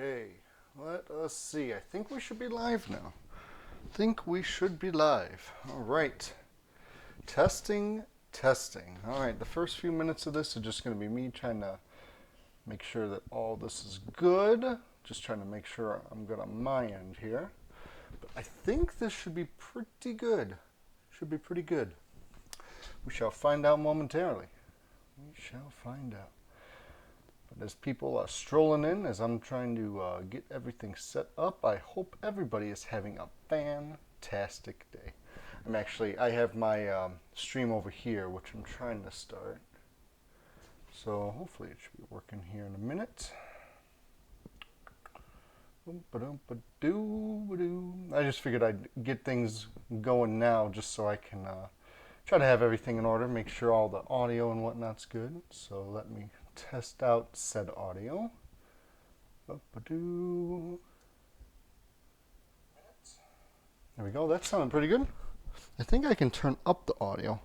Okay, let us see. I think we should be live now. All right. Testing, testing. All right, the first few minutes of this are just going to be me trying to make sure that all this is good. Just trying to make sure I'm good on my end here. But I think this should be pretty good. Should be pretty good. We shall find out momentarily. We shall find out. But as people are strolling in, as I'm trying to get everything set up, I hope everybody is having a fantastic day. I have my stream over here, which I'm trying to start. So hopefully it should be working here in a minute. I just figured I'd get things going now just so I can try to have everything in order, make sure all the audio and whatnot's good. So let me test out said audio. There we go. That sounded pretty good. I think I can turn up the audio.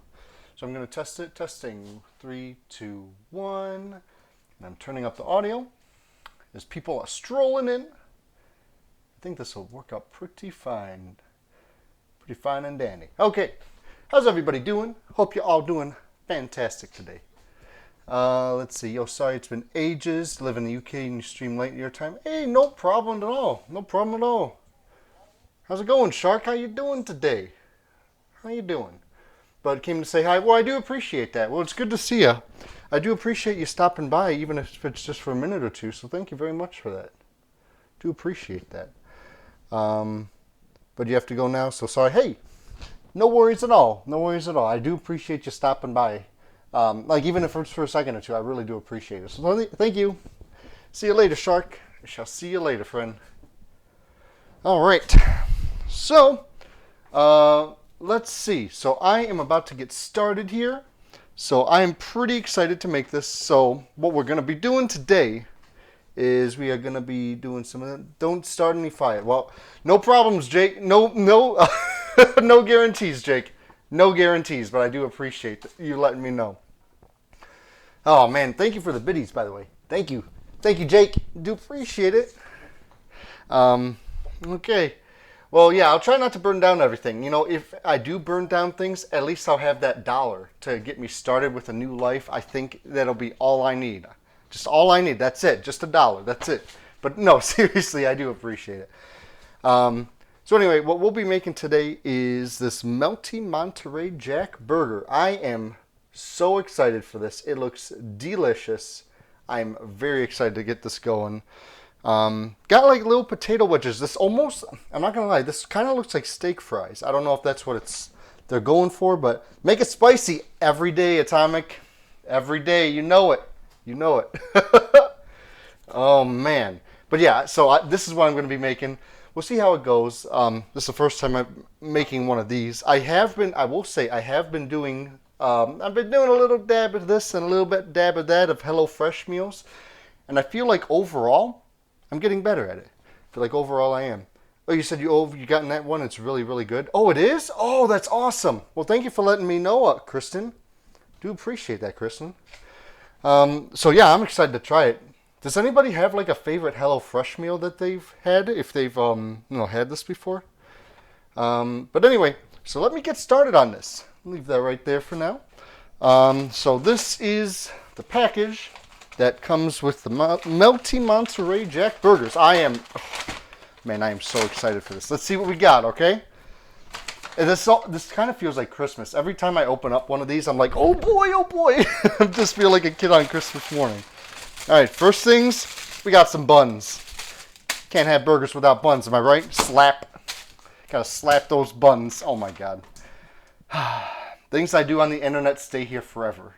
So I'm going to test it. Testing 3, 2, 1. And I'm turning up the audio. As people are strolling in, I think this will work out pretty fine. Pretty fine and dandy. Okay. How's everybody doing? Hope you're all doing fantastic today. Let's see. Yo, sorry, it's been ages. Live in the UK and you stream late your time. Hey, no problem at all. No problem at all. How's it going, Shark? How you doing today? How you doing? But came to say hi. Well, I do appreciate that. Well, it's good to see you. I do appreciate you stopping by, even if it's just for a minute or two. So thank you very much for that. Do appreciate that. But you have to go now. So sorry. Hey, no worries at all. No worries at all. I do appreciate you stopping by. Even if it's for a second or two, I really do appreciate it. So thank you. See you later, Shark. I shall see you later, friend. All right. So, let's see. So I am about to get started here. So I am pretty excited to make this. So what we're going to be doing today is we are going to be doing some of that. Don't start any fire. Well, no problems, Jake. No, no guarantees, Jake. No guarantees, but I do appreciate you letting me know. Oh, man. Thank you for the biddies, by the way. Thank you. Thank you, Jake. Do appreciate it. Okay. Well, yeah, I'll try not to burn down everything. You know, if I do burn down things, at least I'll have that $1 to get me started with a new life. I think that'll be all I need. Just all I need. That's it. Just $1. That's it. But no, seriously, I do appreciate it. So anyway, what we'll be making today is this Melty Monterey Jack Burger. I am so excited for this. It looks delicious. I'm very excited to get this going. Got like little potato wedges. This almost, I'm not going to lie, this kind of looks like steak fries. I don't know if that's what they're going for, but make it spicy every day, Atomic. Every day, you know it. You know it. Oh, man. But yeah, so this is what I'm going to be making. We'll see how it goes. This is the first time I'm making one of these. I will say, I have been doing, I've been doing a little dab of this and a little bit dab of that of HelloFresh meals. And I feel like overall, I'm getting better at it. I feel like overall I am. Oh, you said you gotten that one? It's really, really good. Oh, it is? Oh, that's awesome. Well, thank you for letting me know, Kristen. Do appreciate that, Kristen. So yeah, I'm excited to try it. Does anybody have like a favorite HelloFresh meal that they've had, if they've had this before? But anyway, so let me get started on this. Leave that right there for now. So this is the package that comes with the Melty Monterey Jack Burgers. I am so excited for this. Let's see what we got, okay? And this kind of feels like Christmas. Every time I open up one of these, I'm like, oh boy, oh boy. I just feel like a kid on Christmas morning. All right, first things, we got some buns. Can't have burgers without buns, am I right? Slap. Gotta slap those buns. Oh my God. Things I do on the internet stay here forever.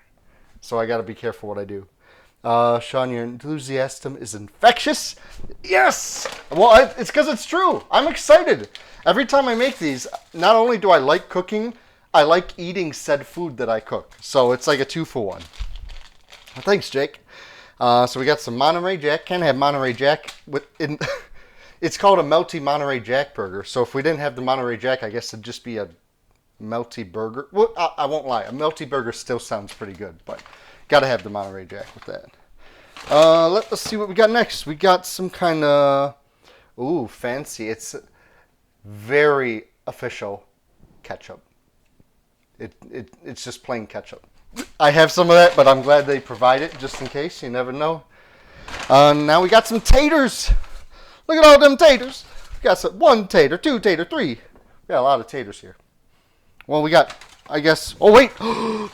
So I gotta be careful what I do. Sean, your enthusiasm is infectious. Yes! Well, it's because it's true. I'm excited. Every time I make these, not only do I like cooking, I like eating said food that I cook. So it's like a 2-for-1. Thanks, Jake. So we got some Monterey Jack. Can't have Monterey Jack. It's called a Melty Monterey Jack Burger. So if we didn't have the Monterey Jack, I guess it'd just be a Melty Burger. Well, I won't lie. A Melty Burger still sounds pretty good, but got to have the Monterey Jack with that. Let's see what we got next. We got some kind of, ooh, fancy. It's very official ketchup. It's just plain ketchup. I have some of that, but I'm glad they provide it just in case. You never know. Now we got some taters. Look at all them taters. We got some, 1 tater, 2 tater, 3. We got a lot of taters here. Well, we got, I guess, oh wait,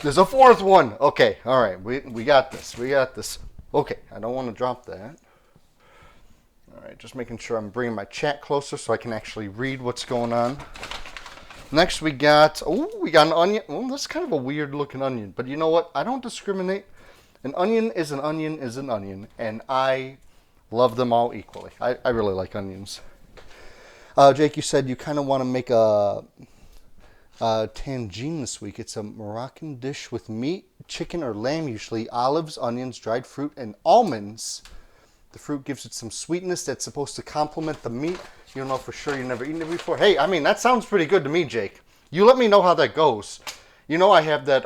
there's a 4th one. Okay, all right, we got this. We got this. Okay, I don't want to drop that. All right, just making sure I'm bringing my chat closer so I can actually read what's going on. Next we got an onion. Well, this is kind of a weird looking onion, but you know what? I don't discriminate. An onion is an onion is an onion, and I love them all equally. I really like onions. Jake, you said you kind of want to make a tangine this week. It's a Moroccan dish with meat, chicken, or lamb usually, olives, onions, dried fruit, and almonds. The fruit gives it some sweetness that's supposed to complement the meat. You don't know for sure, you've never eaten it before. Hey, I mean, that sounds pretty good to me, Jake. You let me know how that goes. You know, I have that,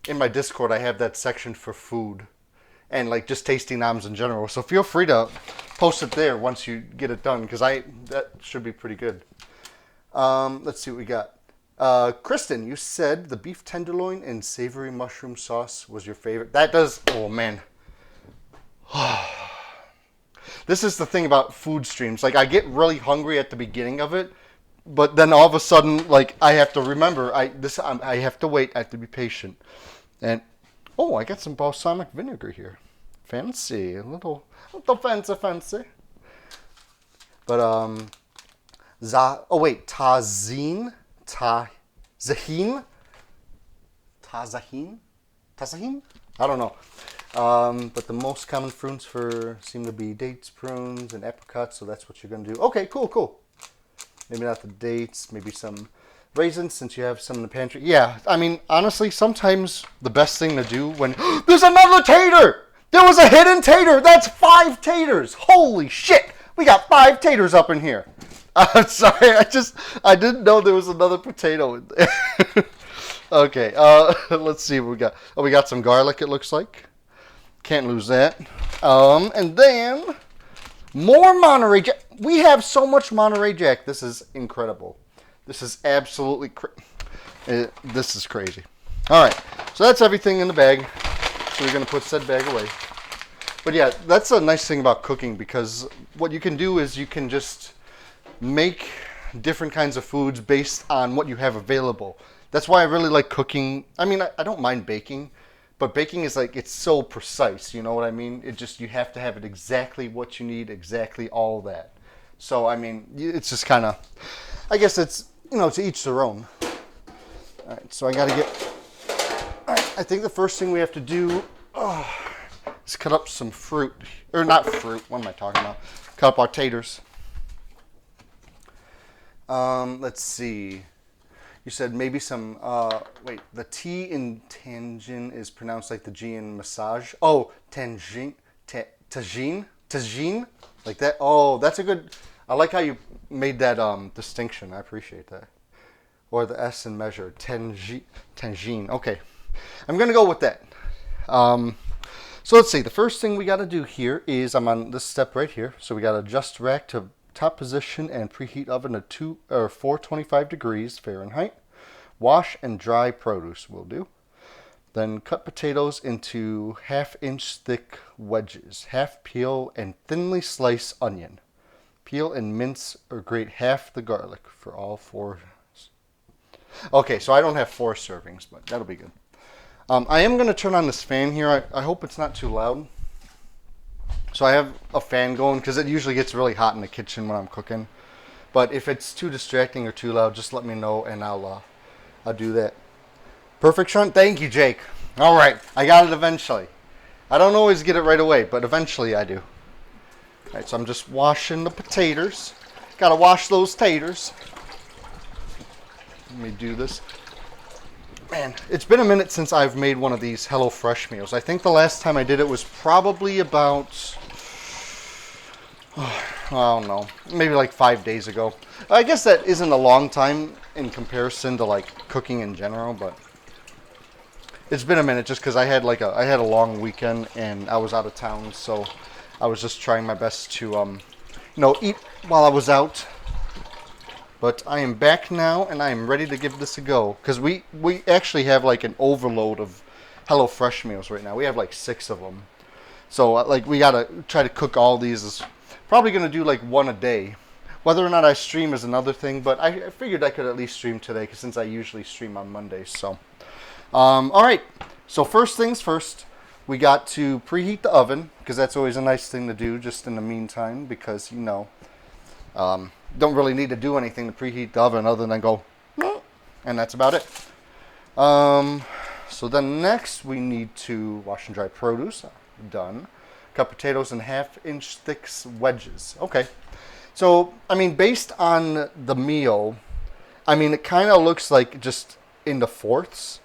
in my Discord, I have that section for food and like just tasty noms in general. So feel free to post it there once you get it done, because that should be pretty good. Let's see what we got. Kristen, you said the beef tenderloin and savory mushroom sauce was your favorite. That does, oh man. This is the thing about food streams. Like, I get really hungry at the beginning of it, but then all of a sudden, like, I have to remember, I have to wait, I have to be patient. And, oh, I got some balsamic vinegar here. Fancy, a little fancy. But, tazine? Tazahin? I don't know. But the most common fruits seem to be dates, prunes, and apricots, so that's what you're going to do. Okay, cool. Maybe not the dates, maybe some raisins since you have some in the pantry. Yeah, I mean, honestly, sometimes the best thing to do when... There's another tater! There was a hidden tater! That's 5 taters! Holy shit! We got 5 taters up in here. I'm sorry, I didn't know there was another potato in there. Okay, let's see what we got. Oh, we got some garlic, it looks like. Can't lose that. And then more Monterey Jack. We have so much Monterey Jack. This is incredible. This is absolutely this is crazy. All right, so that's everything in the bag. So we're gonna put said bag away. But yeah, that's a nice thing about cooking, because what you can do is you can just make different kinds of foods based on what you have available. That's why I really like cooking. I mean, I don't mind baking. But baking is like, it's so precise, you know what I mean? You have to have it exactly what you need, exactly all that. So, I mean, it's just kind of, I guess it's, to each their own. All right, so I got to I think the first thing we have to do is cut up some fruit. Or not fruit, what am I talking about? Cut up our taters. Let's see. You said maybe some, the T in tangine is pronounced like the G in massage. Oh, tangine, tagine, like that. Oh, that's a good, I like how you made that distinction. I appreciate that. Or the S in measure, tangine. Okay, I'm going to go with that. So let's see, the first thing we got to do here is, I'm on this step right here. So we got to adjust rack to top position and preheat oven to 425 degrees Fahrenheit. Wash and dry produce will do. Then cut potatoes into 1/2 inch thick wedges. Half peel and thinly slice onion. Peel and mince or grate half the garlic for all 4. Okay, so I don't have 4 servings, but that'll be good. I am going to turn on this fan here. I hope it's not too loud. So I have a fan going because it usually gets really hot in the kitchen when I'm cooking. But if it's too distracting or too loud, just let me know and I'll do that. Perfect, Sean. Thank you, Jake. All right, I got it eventually. I don't always get it right away, but eventually I do. All right, so I'm just washing the potatoes. Got to wash those taters. Let me do this. Man, it's been a minute since I've made one of these HelloFresh meals. I think the last time I did it was probably about, I don't know, maybe like 5 days ago. I guess that isn't a long time in comparison to like cooking in general, but It's been a minute just because I had a long weekend and I was out of town, so I was just trying my best to eat while I was out. But I am back now and I am ready to give this a go because we actually have like an overload of HelloFresh meals right now. We have like 6 of them, so like we gotta try to cook all these. Is probably gonna do like one a day. Whether or not I stream is another thing, but I figured I could at least stream today since I usually stream on Mondays. So. All right, so first things first, we got to preheat the oven because that's always a nice thing to do just in the meantime because, don't really need to do anything to preheat the oven other than go, and that's about it. So then next we need to wash and dry produce. Done. Cut potatoes in 1/2-inch thick wedges. Okay. So, I mean, based on the meal, I mean, it kind of looks like just into fourths.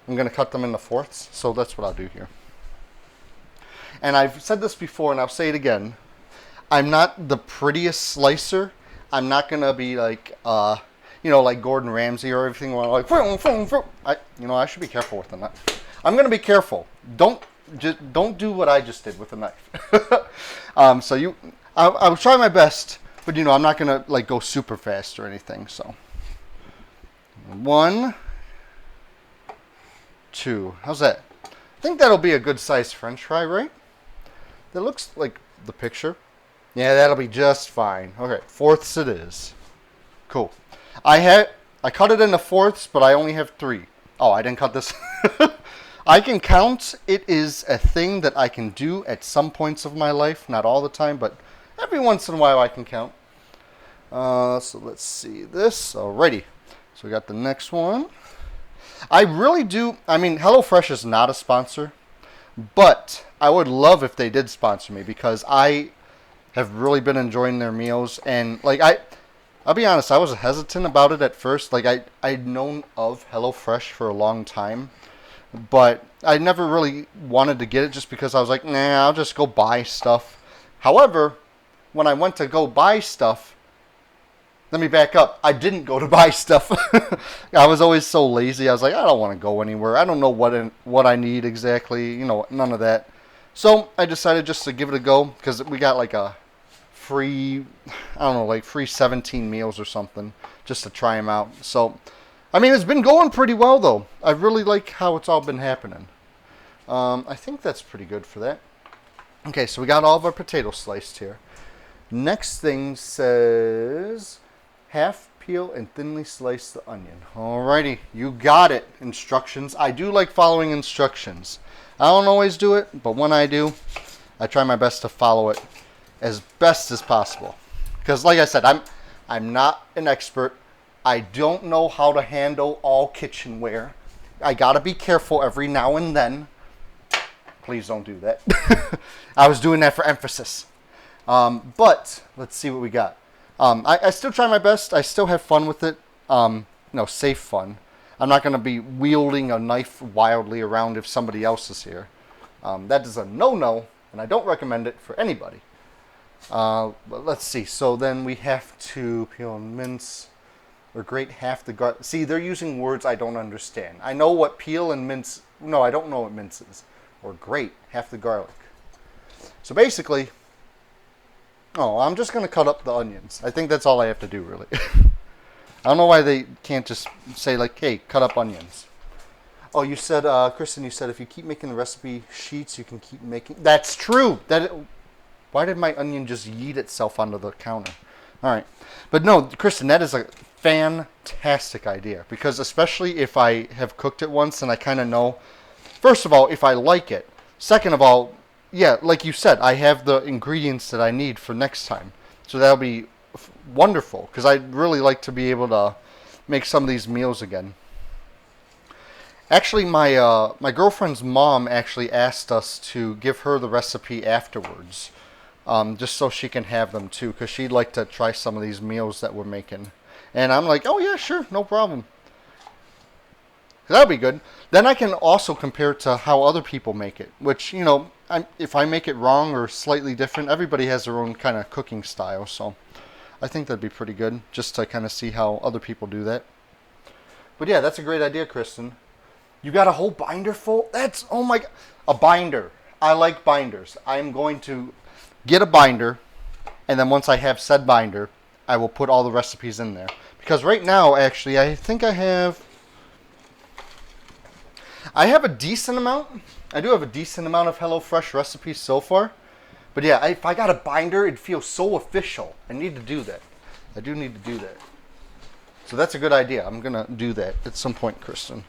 I'm going to cut them into fourths, so that's what I'll do here. And I've said this before, and I'll say it again. I'm not the prettiest slicer. I'm not going to be like, like Gordon Ramsay or everything. Where I'm like, I should be careful with the knife. I'm going to be careful. Don't do what I just did with the knife. I'll try my best, but I'm not going to like go super fast or anything. So 1, 2. How's that? I think that'll be a good size French fry, right? That looks like the picture. Yeah, that'll be just fine. Okay, fourths it is. Cool. I cut it into fourths, but I only have 3. Oh, I didn't cut this. I can count. It is a thing that I can do at some points of my life. Not all the time, but every once in a while I can count. So let's see this. Alrighty. So we got the next one. I really do. I mean, HelloFresh is not a sponsor, but I would love if they did sponsor me because I have really been enjoying their meals. And like I'll be honest, I was hesitant about it at first. Like I'd known of HelloFresh for a long time, but I never really wanted to get it just because I was like, nah, I'll just go buy stuff. However, when I went to go buy stuff, let me back up. I didn't go to buy stuff. I was always so lazy. I was like, I don't want to go anywhere. I don't know what I need exactly. None of that. So I decided just to give it a go because we got like a free, free 17 meals or something just to try them out. So, I mean, it's been going pretty well though. I really like how it's all been happening. I think that's pretty good for that. Okay, so we got all of our potatoes sliced here. Next thing says half peel and thinly slice the onion. Alrighty, you got it. Instructions. I do like following instructions. I don't always do it, but when I do, I try my best to follow it as best as possible. Because like I said, I'm not an expert. I don't know how to handle all kitchenware. I gotta be careful every now and then. Please don't do that. I was doing that for emphasis. But let's see what we got. I still try my best. I still have fun with it. Safe fun. I'm not going to be wielding a knife wildly around if somebody else is here. That is a no-no, and I don't recommend it for anybody. But let's see. So then we have to peel and mince or grate half the garlic. See, they're using words I don't understand. I know what peel and mince. No, I don't know what mince is. Or grate half the garlic. So basically, I'm just going to cut up the onions. I think that's all I have to do, really. I don't know why they can't just say, like, hey, cut up onions. Oh, you said, Kristen, you said if you keep making the recipe sheets, you can keep making... That's true! Why did my onion just yeet itself onto the counter? All right. But no, Kristen, that is a fantastic idea. Because especially if I have cooked it once and I kind of know... First of all, if I like it. Second of all, yeah, like you said, I have the ingredients that I need for next time. So that'll be wonderful. Because I'd really like to be able to make some of these meals again. Actually, my girlfriend's mom actually asked us to give her the recipe afterwards. Just so she can have them too. Because she'd like to try some of these meals that we're making. And I'm like, oh yeah, sure, no problem. That'll be good. Then I can also compare it to how other people make it. Which, if I make it wrong or slightly different, everybody has their own kind of cooking style. So I think that'd be pretty good. Just to kind of see how other people do that. But yeah, that's a great idea, Kristen. You got a whole binder full? That's, oh my God. A binder. I like binders. I'm going to get a binder, and then once I have said binder, I will put all the recipes in there. Because right now, actually, I think I have a decent amount. I do have a decent amount of HelloFresh recipes so far. But yeah, if I got a binder, it feels so official. I need to do that. I do need to do that. So that's a good idea. I'm going to do that at some point, Kristen.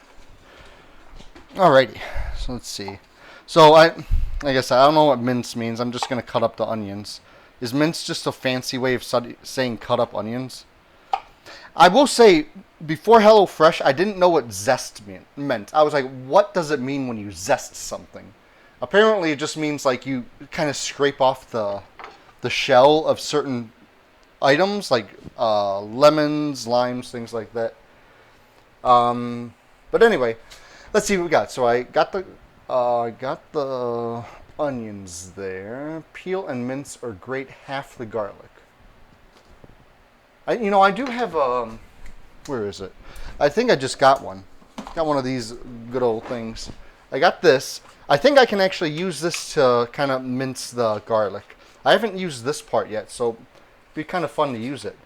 Alrighty. So let's see. So like I said, I don't know what mince means. I'm just going to cut up the onions. Is mince just a fancy way of saying cut up onions? I will say, before HelloFresh, I didn't know what zest meant. I was like, what does it mean when you zest something? Apparently, it just means like you kind of scrape off the shell of certain items, like lemons, limes, things like that. But anyway, let's see what we got. So I got the onions there. Peel and mince or grate half the garlic. I do have where is it? I think I just got one. Got one of these good old things. I got this. I think I can actually use this to kind of mince the garlic. I haven't used this part yet, so it'd be kind of fun to use it.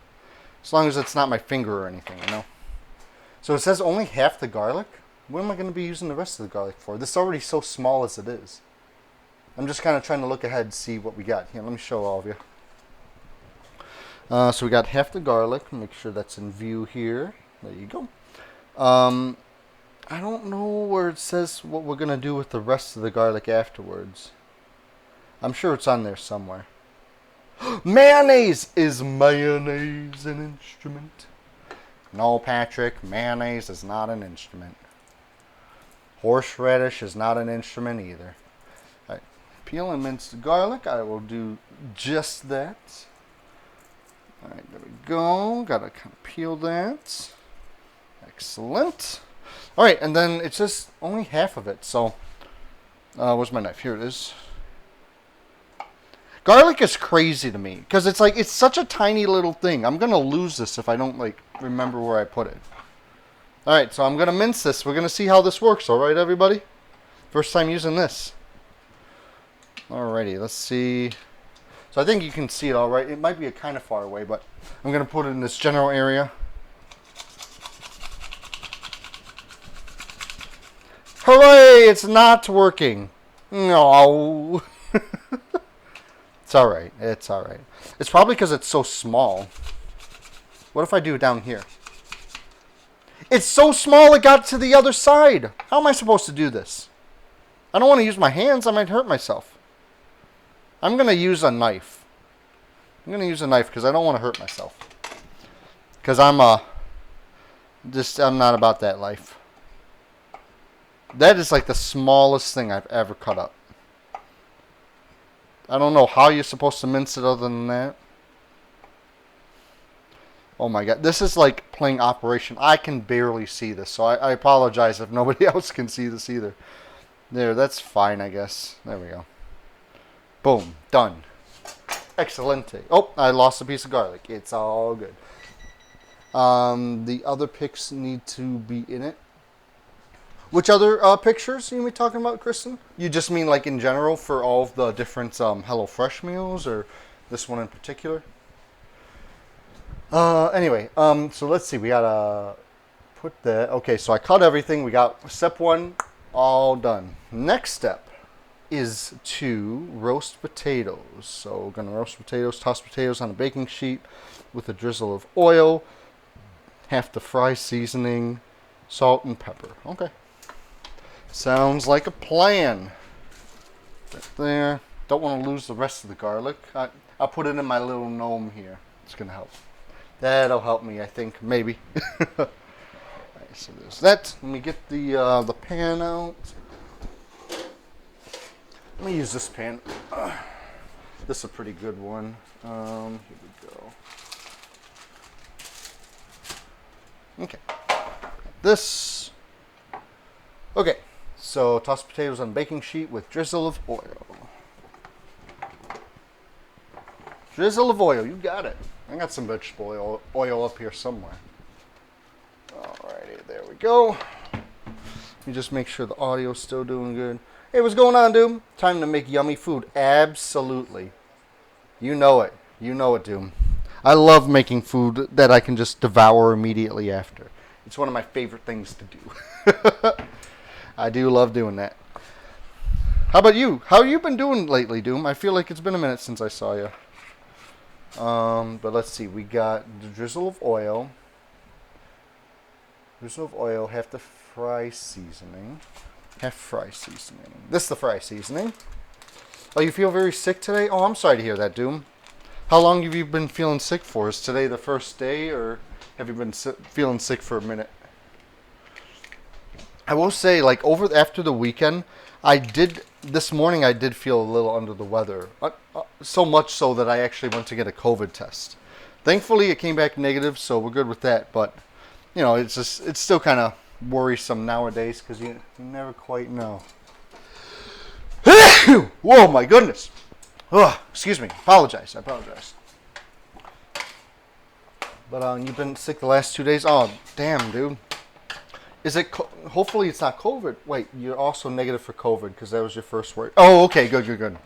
As long as it's not my finger or anything, So it says only half the garlic? What am I going to be using the rest of the garlic for? This is already so small as it is. I'm just kind of trying to look ahead and see what we got. Here, let me show all of you. So we got half the garlic. Make sure that's in view here. There you go. I don't know where it says what we're going to do with the rest of the garlic afterwards. I'm sure it's on there somewhere. Mayonnaise! Is mayonnaise an instrument? No, Patrick. Mayonnaise is not an instrument. Horseradish is not an instrument either. All right. Peel and mince the garlic. I will do just that. All right, there we go. Gotta kind of peel that. Excellent. All right, and then it's just only half of it. So, where's my knife? Here it is. Garlic is crazy to me because it's such a tiny little thing. I'm gonna lose this if I don't remember where I put it. All right, so I'm gonna mince this. We're gonna see how this works. All right, everybody. First time using this. Alrighty, let's see. So I think you can see it all right. It might be kind of far away, but I'm gonna put it in this general area. Hooray! It's not working. No. It's alright. It's alright. It's probably because it's so small. What if I do it down here? It's so small it got to the other side. How am I supposed to do this? I don't want to use my hands. I might hurt myself. I'm going to use a knife. I'm going to use a knife because I don't want to hurt myself. Because I'm not about that life. That is like the smallest thing I've ever cut up. I don't know how you're supposed to mince it other than that. Oh my god. This is like playing Operation. I can barely see this, so I apologize if nobody else can see this either. There, that's fine, I guess. There we go. Boom. Done. Excellente. Oh, I lost a piece of garlic. It's all good. The other pics need to be in it. Which other pictures are you talking about, Kristen? You just mean like in general for all of the different HelloFresh meals, or this one in particular? Anyway, so let's see. We gotta put that. Okay, so I cut everything. We got step one all done. Next step is to roast potatoes. So we're gonna roast potatoes, toss potatoes on a baking sheet with a drizzle of oil, half the fry seasoning, salt and pepper. Okay. Sounds like a plan. Right there. Don't want to lose the rest of the garlic. I'll put it in my little gnome here. It's going to help. That'll help me, I think. Maybe. Alright, so there's that. Let me get the pan out. Let me use this pan. This is a pretty good one. Here we go. Okay. This. Okay. So toss potatoes on baking sheet with drizzle of oil. Drizzle of oil, you got it. I got some vegetable oil up here somewhere. Alrighty, there we go. me just make sure the audio's still doing good. Hey, what's going on, Doom? Time to make yummy food. Absolutely. You know it. You know it, Doom. I love making food that I can just devour immediately after. It's one of my favorite things to do. I do love doing that. How about you? How you been doing lately, Doom? I feel like it's been a minute since I saw you. But let's see. We got the drizzle of oil. Drizzle of oil, half the fry seasoning. Half fry seasoning. This is the fry seasoning. Oh, you feel very sick today? Oh, I'm sorry to hear that, Doom. How long have you been feeling sick for? Is today the first day, or have you been feeling sick for a minute? I will say, like, after the weekend, this morning I did feel a little under the weather. So much so that I actually went to get a COVID test. Thankfully, it came back negative, so we're good with that. But, you know, it's still kind of worrisome nowadays because you never quite know. Whoa, my goodness. Oh, excuse me. I apologize. But you've been sick the last 2 days? Oh, damn, dude. Is it? Hopefully it's not COVID. Wait, you're also negative for COVID because that was your first word. Oh, okay. Good.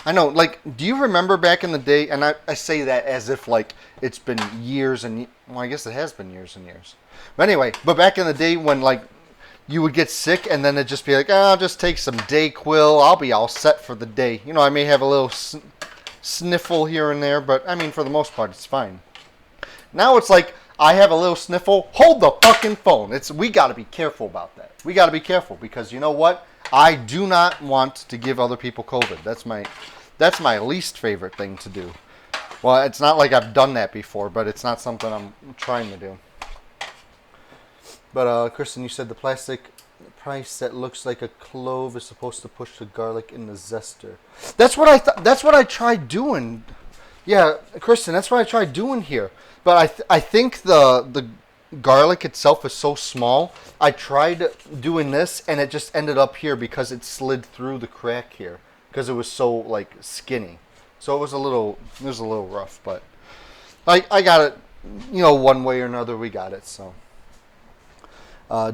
I know. Like, do you remember back in the day? And I say that as if, like, it's been years and... Well, I guess it has been years and years. But anyway, back in the day when, like, you would get sick and then it'd just be like, I'll just take some Dayquil. I'll be all set for the day. You know, I may have a little sniffle here and there, but, I mean, for the most part, it's fine. Now it's like, I have a little sniffle. Hold the fucking phone. We got to be careful about that. We got to be careful because you know what? I do not want to give other people COVID. That's my least favorite thing to do. Well, it's not like I've done that before, but it's not something I'm trying to do. But, Kristen, you said the plastic price that looks like a clove is supposed to push the garlic in the zester. That's what I thought. That's what I tried doing. Yeah, Kristen, that's what I tried doing here. But I think the garlic itself is so small. I tried doing this, and it just ended up here because it slid through the crack here because it was so, like, skinny. So it was a little rough, but I got it, you know, one way or another we got it, so.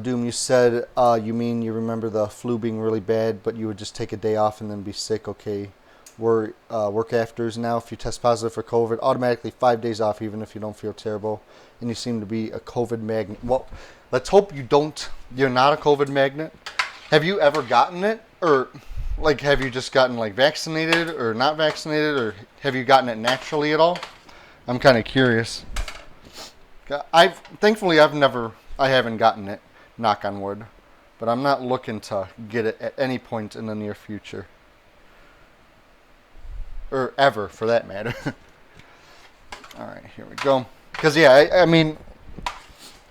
Doom, you said, you mean you remember the flu being really bad, but you would just take a day off and then be sick, okay? Work afters now, if you test positive for COVID, automatically 5 days off even if you don't feel terrible, and you seem to be a COVID magnet. Well, let's hope you're not a COVID magnet. Have you ever gotten it? Or, like, have you just gotten, like, vaccinated or not vaccinated, or have you gotten it naturally at all? I'm kind of curious. Thankfully, I haven't gotten it, knock on wood, but I'm not looking to get it at any point in the near future. Or ever, for that matter. Alright, here we go. Because, yeah, I mean,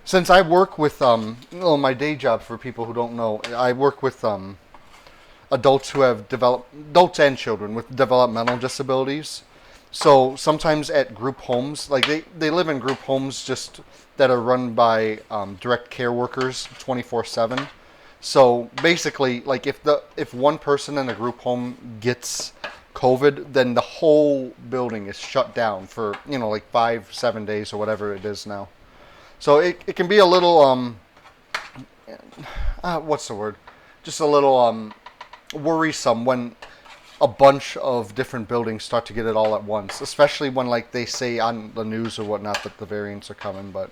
since I work with, my day job, for people who don't know, I work with adults and children with developmental disabilities. So sometimes at group homes, like they live in group homes just that are run by direct care workers 24/7. So basically, like if one person in a group home gets COVID, then the whole building is shut down for, you know, like 5-7 days or whatever it is now. So it can be a little what's the word? Just a little worrisome when a bunch of different buildings start to get it all at once, especially when, like, they say on the news or whatnot that the variants are coming. But,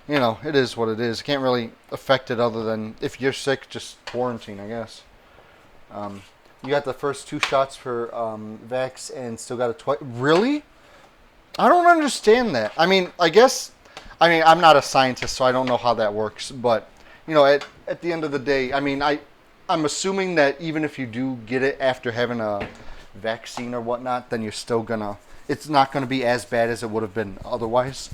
you know, it is what it is. Can't really affect it other than if you're sick, just quarantine, I guess. You got the first 2 shots for Vax and still got a twice. Really? I don't understand that. I mean, I'm not a scientist, so I don't know how that works. But, you know, at the end of the day, I mean, I'm assuming that even if you do get it after having a vaccine or whatnot, then you're still it's not gonna be as bad as it would have been otherwise.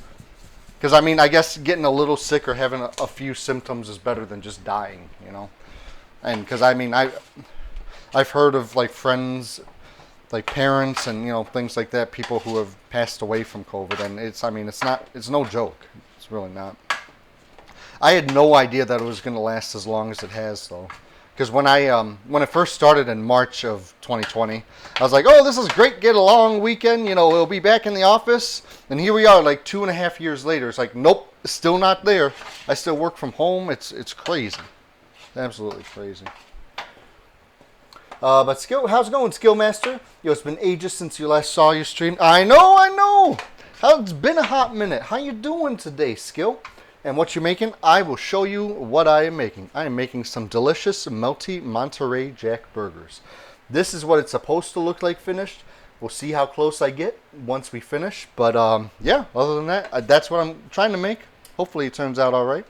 Because, I mean, I guess getting a little sick or having a few symptoms is better than just dying, you know? And because, I mean, I've heard of, like, friends, like parents and, you know, things like that, people who have passed away from COVID, and it's no joke. It's really not. I had no idea that it was going to last as long as it has, though. Because when it first started in March of 2020, I was like, oh, this is great, get a long weekend, you know, we'll be back in the office. And here we are, like 2.5 years later. It's like, nope, still not there. I still work from home. It's crazy. Absolutely crazy. But Skill, how's it going, Skill Master? Yo, it's been ages since you last saw your stream. I know. It's been a hot minute. How you doing today, Skill? And what you're making? I will show you what I am making. I am making some delicious Melty Monterey Jack burgers. This is what it's supposed to look like finished. We'll see how close I get once we finish. But yeah, other than that, that's what I'm trying to make. Hopefully it turns out all right.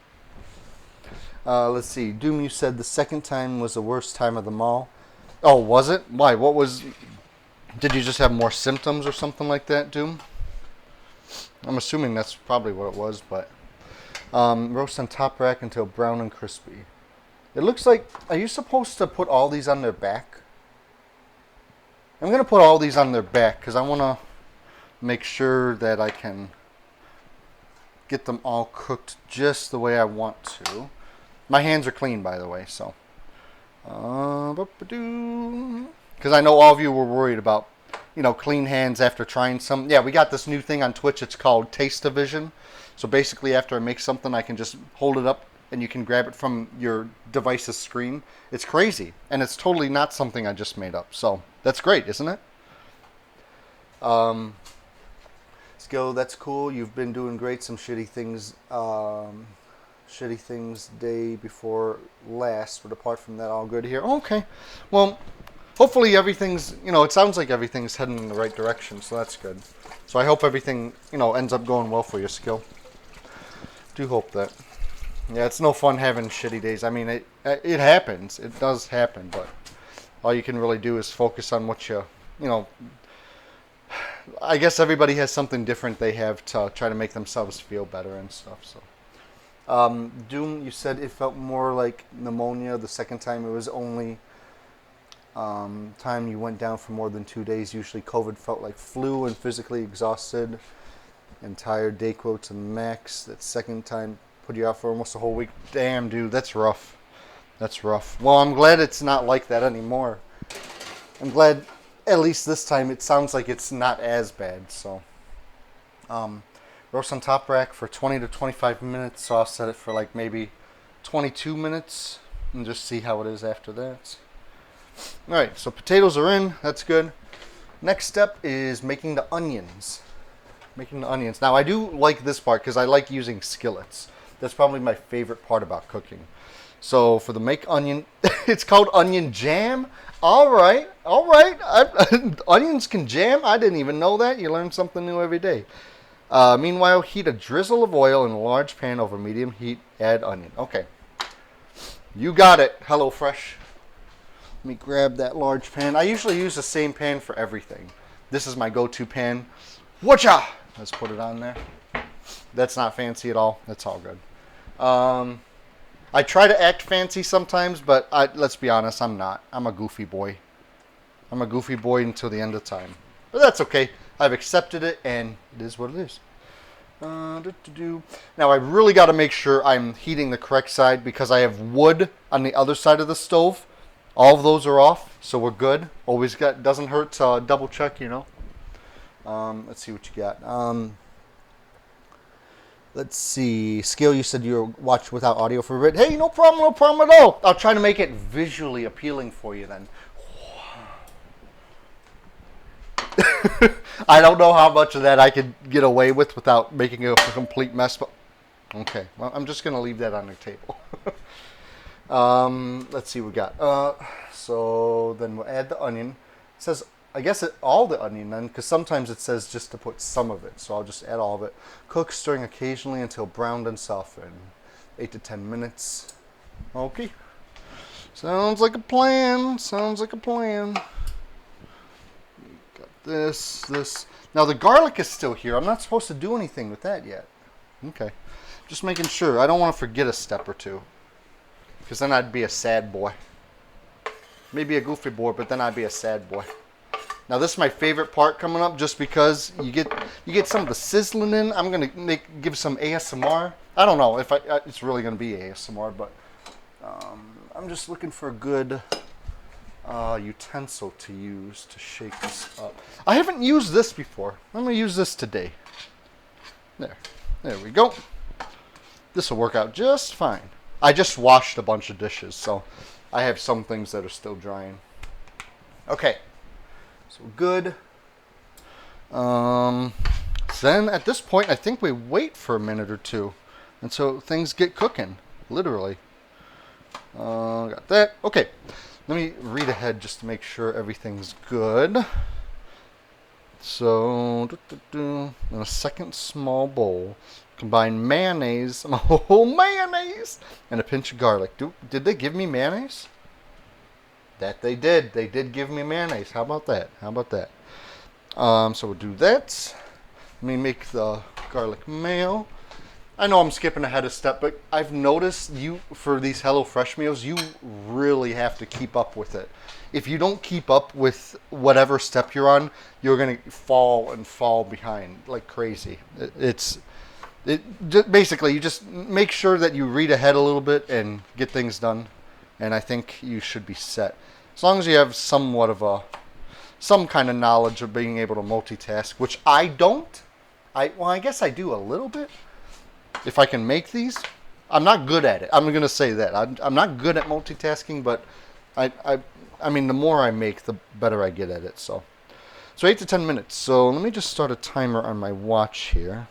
Let's see. Doom, you said the second time was the worst time of them all. Oh, was it? Why? What was... Did you just have more symptoms or something like that, Doom? I'm assuming that's probably what it was, but... roast on top rack until brown and crispy. It looks like... Are you supposed to put all these on their back? I'm going to put all these on their back because I want to make sure that I can get them all cooked just the way I want to. My hands are clean, by the way, so... Because I know all of you were worried about, clean hands after trying some. Yeah, we got this new thing on Twitch. It's called Taste-O-Vision. So basically, after I make something, I can just hold it up and you can grab it from your device's screen. It's crazy, and it's totally not something I just made up. So that's great, isn't it? Skill, that's cool. You've been doing great. Some shitty things. Shitty things day before last, but apart from that, all good here. Okay, well, hopefully everything's, it sounds like everything's heading in the right direction, so that's good. So I hope everything, ends up going well for your Skill. Do hope that. Yeah, it's no fun having shitty days. I mean, it happens. It does happen, but all you can really do is focus on what I guess everybody has something different they have to try to make themselves feel better and stuff, so. Doom, you said it felt more like pneumonia the second time. It was only time you went down for more than 2 days. Usually COVID felt like flu and physically exhausted and tired. Day quote to max. That second time put you out for almost a whole week. Damn, dude, that's rough. That's rough. Well, I'm glad it's not like that anymore. I'm glad at least this time it sounds like it's not as bad, so... roast on top rack for 20 to 25 minutes, so I'll set it for like maybe 22 minutes and just see how it is after that. Alright, so potatoes are in, that's good. Next step is making the onions. Now I do like this part because I like using skillets. That's probably my favorite part about cooking. So for the make onion, it's called onion jam. Alright. Onions can jam? I didn't even know that. You learn something new every day. Meanwhile, heat a drizzle of oil in a large pan over medium heat. Add onion. Okay. You got it, HelloFresh. Let me grab that large pan. I usually use the same pan for everything. This is my go-to pan. Whatcha? Let's put it on there. That's not fancy at all. That's all good. I try to act fancy sometimes, but let's be honest, I'm not. I'm a goofy boy. I'm a goofy boy until the end of time. But that's okay. I've accepted it, and it is what it is. Now, I really got to make sure I'm heating the correct side because I have wood on the other side of the stove. All of those are off, so we're good. Always doesn't hurt to double check, Let's see what you got. Let's see. Skill, you said you watched without audio for a bit. Hey, no problem at all. I'll try to make it visually appealing for you then. I don't know how much of that I could get away with without making a complete mess, but okay. Well, I'm just going to leave that on the table. Let's see what we got. So then we'll add the onion. It says, I guess all the onion then, because sometimes it says just to put some of it. So I'll just add all of it. Cook, stirring occasionally until browned and softened. 8 to 10 minutes. Okay. Sounds like a plan. This. Now the garlic is still here. I'm not supposed to do anything with that yet. Okay. Just making sure. I don't want to forget a step or two. Because then I'd be a sad boy. Maybe a goofy boy, but then I'd be a sad boy. Now this is my favorite part coming up just because you get some of the sizzling in. I'm going to give some ASMR. I don't know if it's really going to be ASMR, but I'm just looking for a good... utensil to use to shake this up. I haven't used this before. I'm going to use this today. There we go. This will work out just fine. I just washed a bunch of dishes, so I have some things that are still drying. Okay, so good. So then at this point, I think we wait for a minute or two until things get cooking, literally. Got that. Okay, let me read ahead just to make sure everything's good. So, in a second small bowl, combine mayonnaise, mayonnaise, and a pinch of garlic. Did they give me mayonnaise? That they did. They did give me mayonnaise. How about that? How about that? So we'll do that. Let me make the garlic mayo. I know I'm skipping ahead a step, but I've noticed for these HelloFresh meals, you really have to keep up with it. If you don't keep up with whatever step you're on, you're going to fall behind like crazy. Basically, you just make sure that you read ahead a little bit and get things done, and I think you should be set. As long as you have some kind of knowledge of being able to multitask, which I don't. I guess I do a little bit. If I can make these, I'm not good at it. I'm going to say that. I'm not good at multitasking, but I mean, the more I make, the better I get at it. So 8 to 10 minutes. So let me just start a timer on my watch here.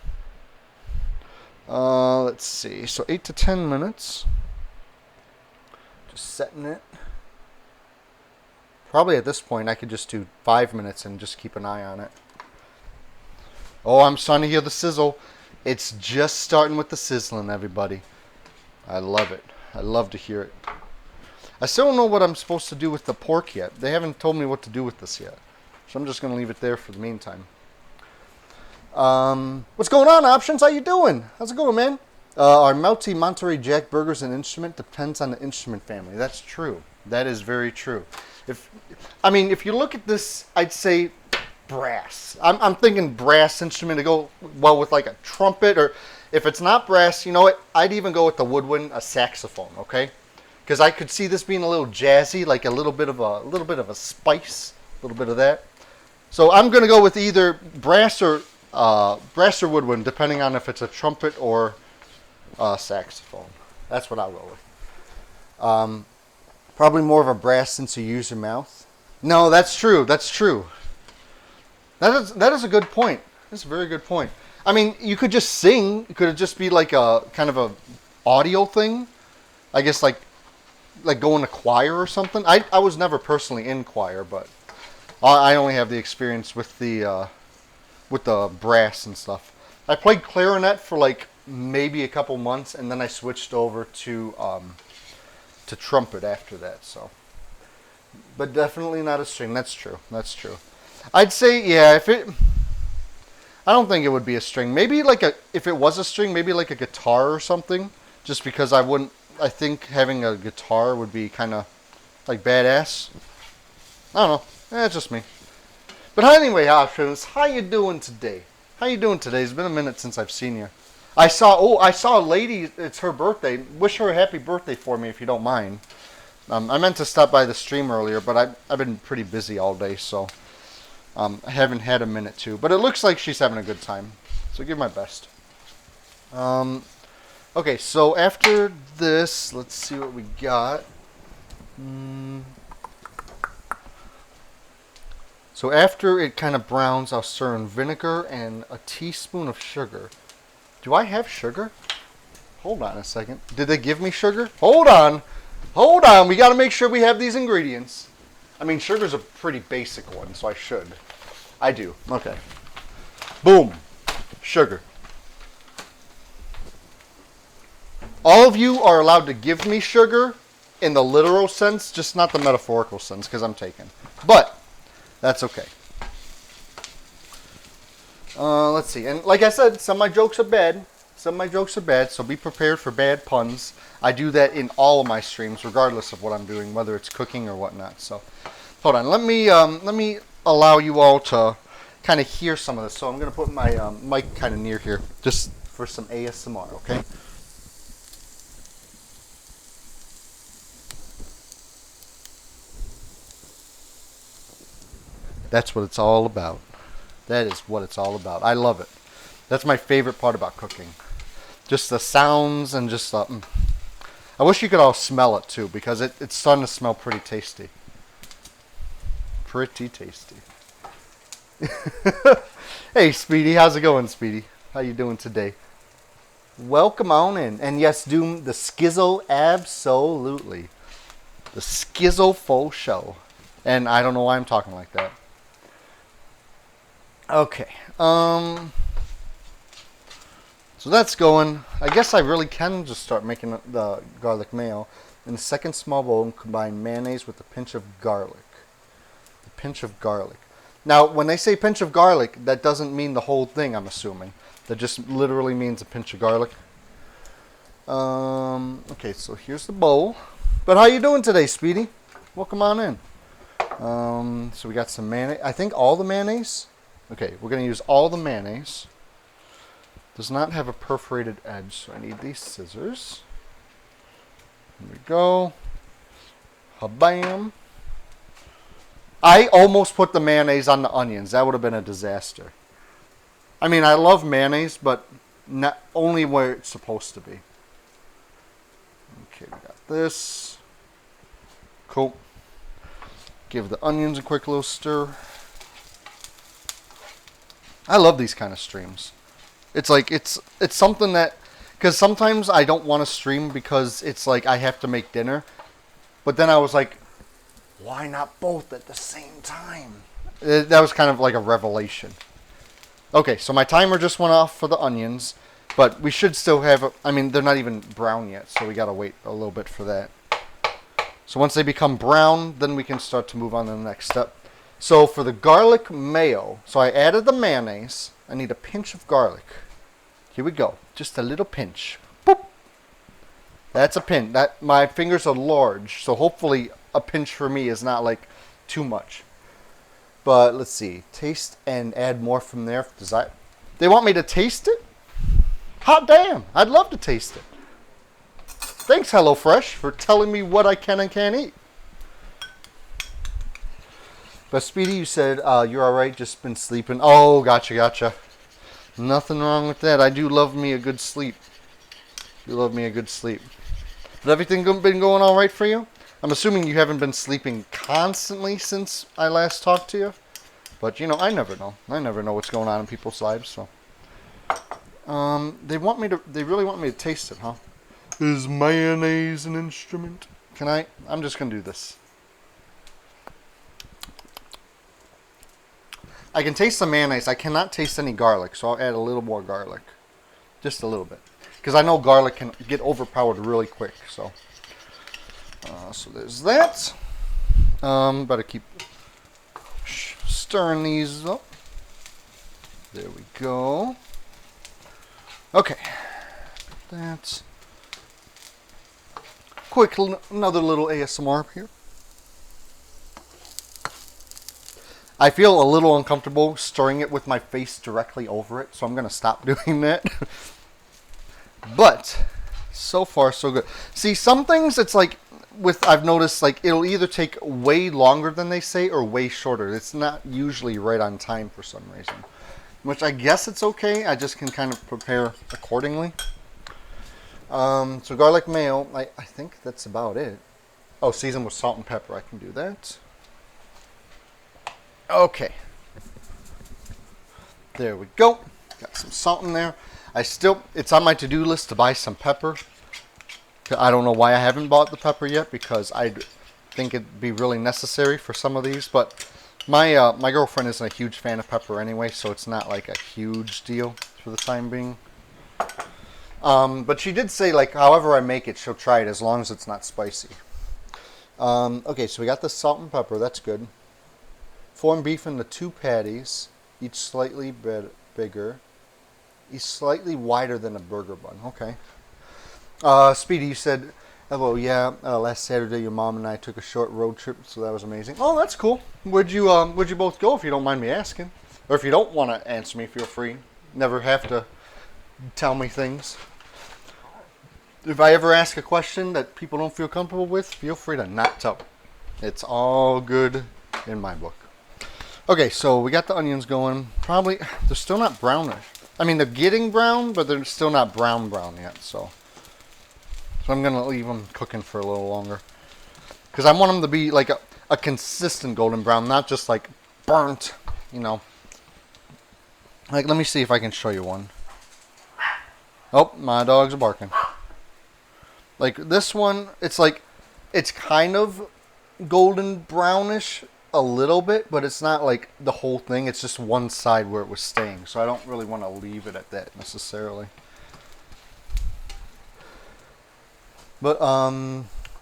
Let's see. So 8 to 10 minutes. Just setting it. Probably at this point, I could just do 5 minutes and just keep an eye on it. Oh, I'm starting to hear the sizzle. It's just starting with the sizzling, everybody. I love it. I love to hear it. I still don't know what I'm supposed to do with the pork yet. They haven't told me what to do with this yet. So I'm just going to leave it there for the meantime. What's going on, Options? How you doing? How's it going, man? Our Melty Monterey Jack Burgers and instrument depends on the instrument family. That's true. That is very true. If you look at this, I'd say brass. I'm thinking brass instrument to go well with like a trumpet, or if it's not brass, you know what? I'd even go with the woodwind, a saxophone. Okay, because I could see this being a little jazzy, like a little bit of a spice, a little bit of that. So I'm gonna go with either brass or woodwind, depending on if it's a trumpet or a saxophone. That's what I'll go with. Probably more of a brass since you use your mouth. No, that's true. That's true. That is a good point. That's a very good point. I mean, you could just sing. Could it just be like a kind of a audio thing? I guess like going to choir or something. I was never personally in choir, but I only have the experience with the brass and stuff. I played clarinet for like maybe a couple months, and then I switched over to trumpet after that. So, but definitely not a string. That's true. That's true. I'd say, yeah, I don't think it would be a string. Maybe if it was a string, maybe like a guitar or something. Just because I think having a guitar would be kind of like badass. I don't know. It's just me. But anyway, Options, how you doing today? How you doing today? It's been a minute since I've seen you. I saw a lady, it's her birthday. Wish her a happy birthday for me if you don't mind. I meant to stop by the stream earlier, but I've been pretty busy all day, so I haven't had a minute to. But it looks like she's having a good time, so give my best. Okay, so after this, let's see what we got. So after it kind of browns, I'll stir in vinegar and a teaspoon of sugar. Do I have sugar? Hold on a second. Did they give me sugar? Hold on. Hold on. We got to make sure we have these ingredients. I mean, sugar's a pretty basic one, so I should. I do. Okay. Boom. Sugar. All of you are allowed to give me sugar in the literal sense, just not the metaphorical sense, because I'm taken. But that's okay. Let's see. And like I said, some of my jokes are bad. Some of my jokes are bad, so be prepared for bad puns. I do that in all of my streams, regardless of what I'm doing, whether it's cooking or whatnot. So, hold on. Let me allow you all to kind of hear some of this. So I'm going to put my mic kind of near here, just for some ASMR, okay? That's what it's all about. That is what it's all about. I love it. That's my favorite part about cooking. Just the sounds and just I wish you could all smell it too, because it's starting to smell pretty tasty. Pretty tasty. Hey, Speedy, how's it going, Speedy? How you doing today? Welcome on in. And yes, Doom, the Skizzo, absolutely. The Skizzo full show. And I don't know why I'm talking like that. Okay. So that's going. I guess I really can just start making the garlic mayo. In the second small bowl, combine mayonnaise with a pinch of garlic. A pinch of garlic. Now, when they say pinch of garlic, that doesn't mean the whole thing, I'm assuming. That just literally means a pinch of garlic. Okay, so here's the bowl. But how you doing today, Speedy? Welcome on in. So we got some mayonnaise. I think all the mayonnaise. Okay, we're going to use all the mayonnaise. Does not have a perforated edge, so I need these scissors. Here we go. Ha-bam. I almost put the mayonnaise on the onions. That would have been a disaster. I mean, I love mayonnaise, but not only where it's supposed to be. Okay, we got this. Cool. Give the onions a quick little stir. I love these kind of streams. It's like, it's something that, because sometimes I don't want to stream because it's like I have to make dinner. But then I was like, why not both at the same time? That was kind of like a revelation. Okay, so my timer just went off for the onions. But we should still have, I mean, they're not even brown yet, so we got to wait a little bit for that. So once they become brown, then we can start to move on to the next step. So for the garlic mayo, so I added the mayonnaise. I need a pinch of garlic. Here we go. Just a little pinch. Boop. That's a pinch. My fingers are large, so hopefully a pinch for me is not like too much. But let's see. Taste and add more from there. They want me to taste it? Hot damn. I'd love to taste it. Thanks, HelloFresh, for telling me what I can and can't eat. But Speedy, you said you're all right, just been sleeping. Oh, gotcha. Nothing wrong with that. I do love me a good sleep. You love me a good sleep. But everything been going all right for you? I'm assuming you haven't been sleeping constantly since I last talked to you. But, you know, I never know. I never know what's going on in people's lives, so. They really want me to taste it, huh? Is mayonnaise an instrument? I'm just going to do this. I can taste the mayonnaise. I cannot taste any garlic, so I'll add a little more garlic. Just a little bit. Because I know garlic can get overpowered really quick, so. So there's that. Better keep stirring these up. There we go. Okay. That's quick, another little ASMR here. I feel a little uncomfortable stirring it with my face directly over it, so I'm going to stop doing that. But so far so good. See, some things it's like I've noticed like it'll either take way longer than they say or way shorter. It's not usually right on time for some reason. Which I guess it's okay. I just can kind of prepare accordingly. So garlic mayo, I think that's about it. Oh, season with salt and pepper. I can do that. Okay. There we go. Got some salt in there. It's on my to-do list to buy some pepper. I don't know why I haven't bought the pepper yet because I think it'd be really necessary for some of these. But my girlfriend isn't a huge fan of pepper anyway, so it's not like a huge deal for the time being. But she did say, like, however I make it, she'll try it as long as it's not spicy. Okay, so we got the salt and pepper. That's good. Form beef into 2 patties, each slightly bigger, each slightly wider than a burger bun. Okay. Speedy, you said, hello, yeah, last Saturday your mom and I took a short road trip, so that was amazing. Oh, that's cool. Where'd you both go, if you don't mind me asking? Or if you don't want to answer me, feel free. Never have to tell me things. If I ever ask a question that people don't feel comfortable with, feel free to not tell. It's all good in my book. Okay, so we got the onions going. Probably, they're still not brownish. I mean, they're getting brown, but they're still not brown yet, so. So So I'm going to leave them cooking for a little longer. Because I want them to be like a consistent golden brown, not just like burnt, you know. Like, let me see if I can show you one. Oh, my dogs are barking. Like this one, it's like, it's kind of golden brownish a little bit, but it's not like the whole thing. It's just one side where it was staying. So I don't really want to leave it at that necessarily. But,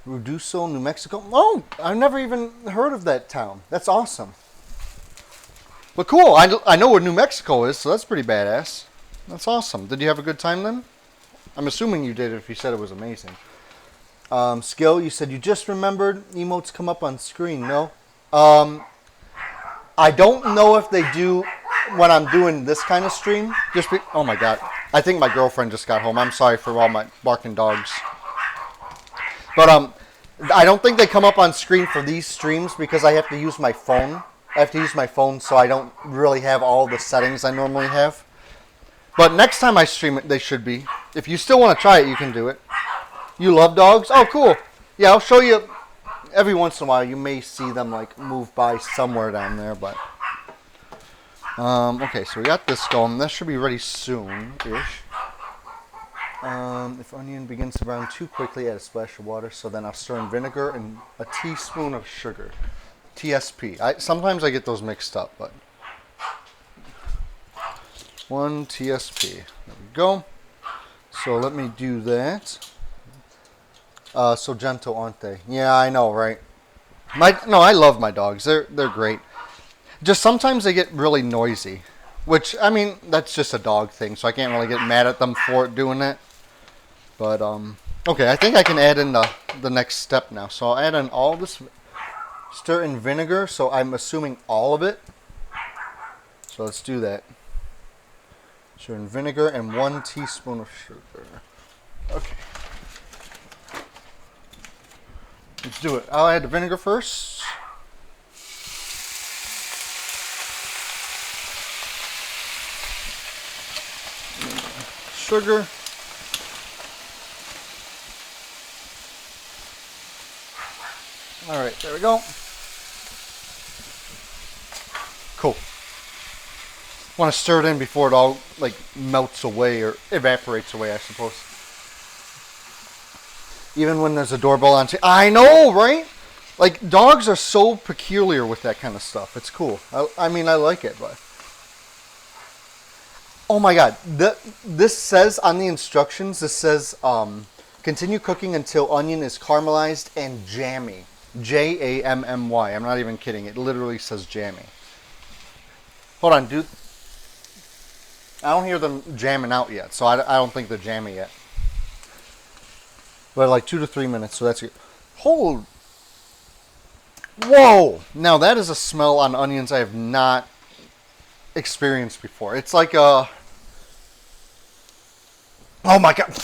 Ruduso, New Mexico. Oh, I've never even heard of that town. That's awesome. But cool. I know where New Mexico is, so that's pretty badass. That's awesome. Did you have a good time then? I'm assuming you did if you said it was amazing. Skill, you said you just remembered emotes come up on screen. No? I don't know if they do when I'm doing this kind of stream. Oh my god. I think my girlfriend just got home. I'm sorry for all my barking dogs. But I don't think they come up on screen for these streams because I have to use my phone. I have to use my phone, so I don't really have all the settings I normally have. But next time I stream it, they should be. If you still want to try it, you can do it. You love dogs? Oh, cool. Yeah, I'll show you. Every once in a while, you may see them like move by somewhere down there. But okay, so we got this going. This should be ready soon-ish. If onion begins to brown too quickly, add a splash of water. So then I'll stir in vinegar and a teaspoon of sugar. TSP. Sometimes I get those mixed up, but 1 TSP. There we go. So let me do that. So gentle, aren't they? Yeah, I know, right? No, I love my dogs. They're great. Just sometimes they get really noisy, which I mean that's just a dog thing, so I can't really get mad at them for doing that. But okay, I think I can add in the next step now. So I'll add in all this, stir in vinegar. So I'm assuming all of it. So let's do that. Stir in vinegar and 1 teaspoon of sugar. Okay. Let's do it. I'll add the vinegar first. Sugar. All right, there we go. Cool. Want to stir it in before it all like melts away or evaporates away, I suppose. Even when there's a doorbell on. I know, right? Like dogs are so peculiar with that kind of stuff. It's cool. I mean, I like it, but oh my god, this says on the instructions. This says continue cooking until onion is caramelized and jammy. Jammy. I'm not even kidding. It literally says jammy. Hold on, dude. I don't hear them jamming out yet, so I don't think they're jammy yet. But like 2 to 3 minutes, so that's good. Whoa! Now that is a smell on onions I have not experienced before. It's like a... Oh my god!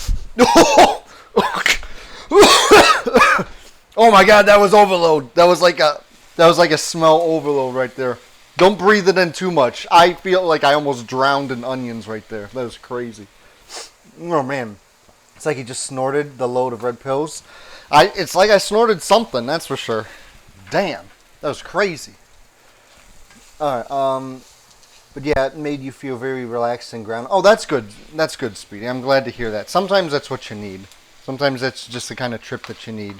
Oh my god, that was overload. That was like a smell overload right there. Don't breathe it in too much. I feel like I almost drowned in onions right there. That was crazy. Oh man. It's like he just snorted the load of red pills. It's like I snorted something, that's for sure. Damn. That was crazy. Alright, but yeah, it made you feel very relaxed and grounded. Oh, that's good. That's good, Speedy. I'm glad to hear that. Sometimes that's what you need. Sometimes that's just the kind of trip that you need.